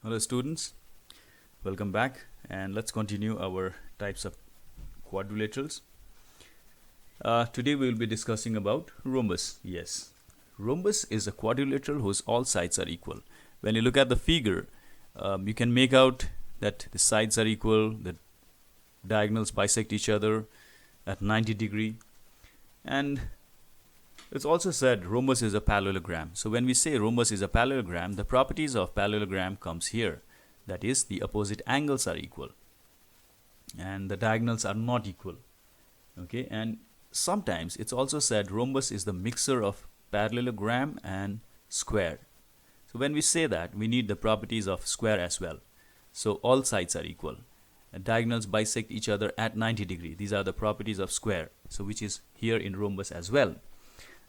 Hello students, welcome back and let's continue our types of quadrilaterals. Today we will be discussing about rhombus. Yes, rhombus is a quadrilateral whose all sides are equal. When you look at the figure, you can make out that the sides are equal, the diagonals bisect each other at 90 degree, and it's also said rhombus is a parallelogram. So when we say rhombus is a parallelogram, the properties of parallelogram comes here. That is, the opposite angles are equal and the diagonals are not equal. Okay, and sometimes it's also said rhombus is the mixture of parallelogram and square. So when we say that, we need the properties of square as well. So all sides are equal. Diagonals bisect each other at 90 degree. These are the properties of square, so which is here in rhombus as well.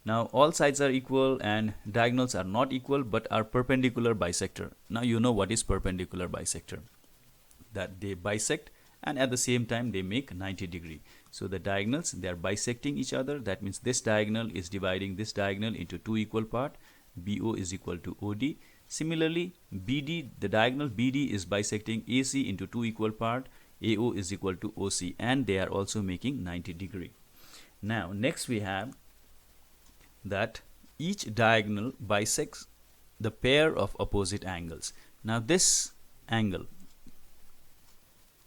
Now all sides are equal and diagonals are not equal but are perpendicular bisector. Now you know what is perpendicular bisector. That they bisect and at the same time they make 90 degree. So the diagonals, they are bisecting each other. That means this diagonal is dividing this diagonal into two equal parts. BO is equal to OD. Similarly, BD, the diagonal BD is bisecting AC into two equal parts. AO is equal to OC, and they are also making 90 degree. Now next we have that each diagonal bisects the pair of opposite angles. Now this angle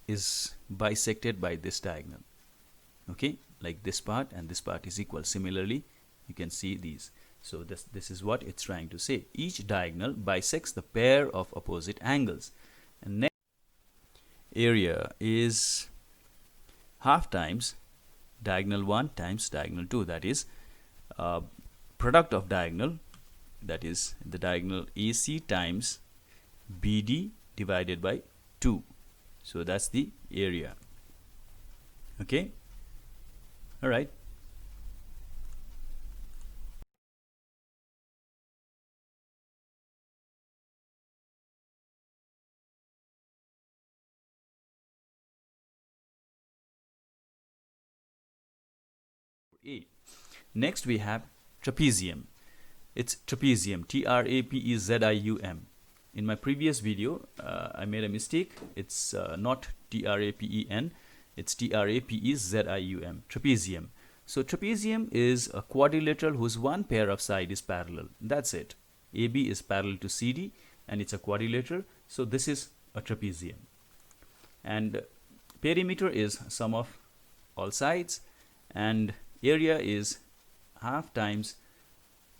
is bisected by this diagonal. Okay, like this part and this part is equal. Similarly, you can see these. So this is what it's trying to say. Each diagonal bisects the pair of opposite angles. And next area is half times diagonal 1 times diagonal 2. That is product of diagonal, that is the diagonal AC times BD divided by 2. So that's the area. Okay, all right. A. Next we have trapezium. It's trapezium, T-R-A-P-E-Z-I-U-M. In my previous video, I made a mistake. It's not T-R-A-P-E-N, it's T-R-A-P-E-Z-I-U-M, trapezium. So trapezium is a quadrilateral whose one pair of side is parallel. That's it. AB is parallel to CD and it's a quadrilateral. So this is a trapezium. And perimeter is sum of all sides, and area is half times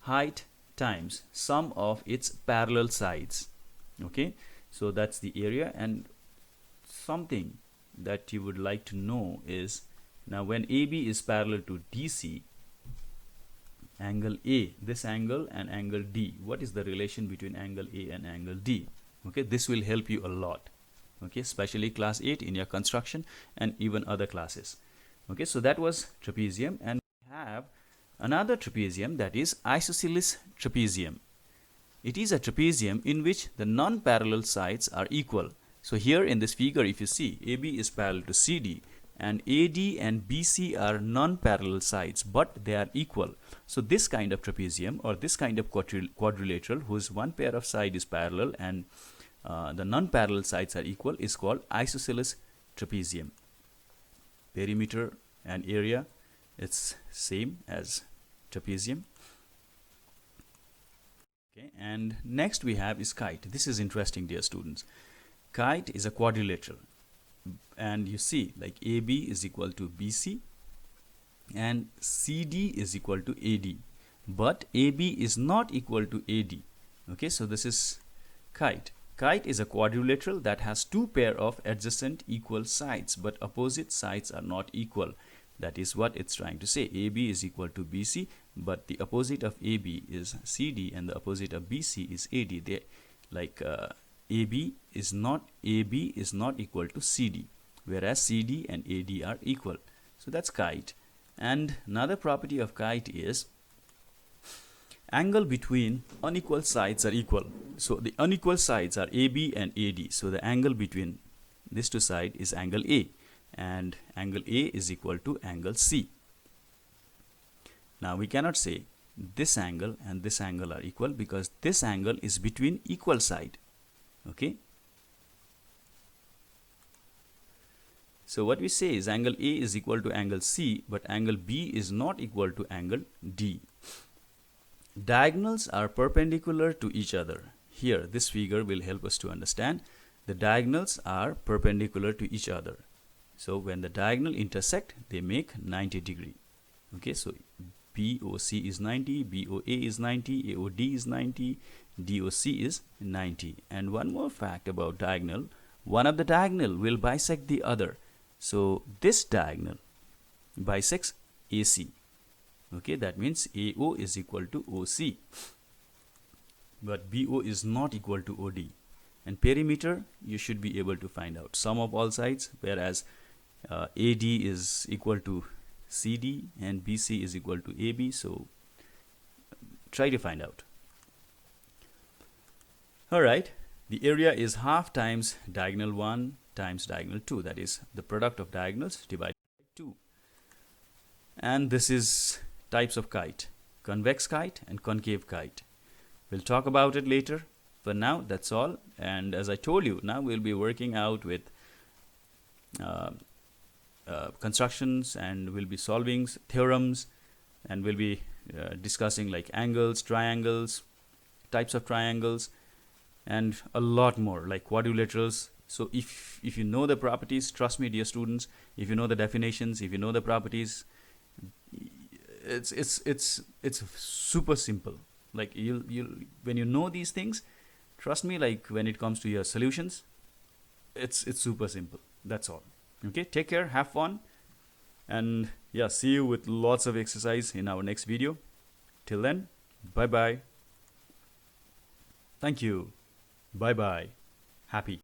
height times sum of its parallel sides. Okay, so that's the area. And something that you would like to know is, now when AB is parallel to DC, angle A, this angle and angle D, what is the relation between angle A and angle D? Okay, this will help you a lot. Okay, especially class 8 in your construction and even other classes. Okay, so that was trapezium, and we have another trapezium, that is isosceles trapezium. It is a trapezium in which the non-parallel sides are equal. So here in this figure, if you see, AB is parallel to CD and AD and BC are non-parallel sides, but they are equal. So this kind of trapezium, or this kind of quadrilateral whose one pair of side is parallel and the non-parallel sides are equal, is called isosceles trapezium. Perimeter and area, it's same as trapezium. Okay, and next we have is kite. This is interesting, dear students. Kite is a quadrilateral, and you see, like AB is equal to BC and CD is equal to AD, but AB is not equal to AD. Okay, so this is kite. Kite is a quadrilateral that has two pair of adjacent equal sides, but opposite sides are not equal. That is what it's trying to say. AB is equal to BC, but the opposite of AB is CD and the opposite of BC is AD. They, like AB is not equal to CD, whereas CD and AD are equal. So that's kite. And another property of kite is angle between unequal sides are equal. So the unequal sides are AB and AD. So the angle between these two sides is angle A, and angle A is equal to angle C. Now we cannot say this angle and this angle are equal, because this angle is between equal side. Okay, So what we say is angle A is equal to angle C, but angle B is not equal to angle D. Diagonals are perpendicular to each other. Here, this figure will help us to understand the diagonals are perpendicular to each other. So when the diagonal intersect, they make 90 degree. Okay, so BOC is 90, BOA is 90, AOD is 90, DOC is 90. And one more fact about diagonal, one of the diagonal will bisect the other. So this diagonal bisects AC. Okay, that means AO is equal to OC, but BO is not equal to OD. And perimeter, you should be able to find out sum of all sides, whereas AD is equal to CD and BC is equal to AB. So try to find out. Alright, the area is half times diagonal 1 times diagonal 2, that is the product of diagonals divided by 2. And this is types of kite, convex kite and concave kite. We'll talk about it later. For now, that's all. And as I told you, now we'll be working out with constructions, and we'll be solving theorems, and we'll be discussing like angles, triangles, types of triangles, and a lot more like quadrilaterals. So if you know the properties, trust me, dear students, if you know the definitions, if you know the properties, it's super simple. Like you'll when you know these things, trust me, like when it comes to your solutions, it's super simple. That's all. Okay, take care, have fun, and yeah, see you with lots of exercise in our next video. Till then, bye bye. Thank you. Bye bye. Happy.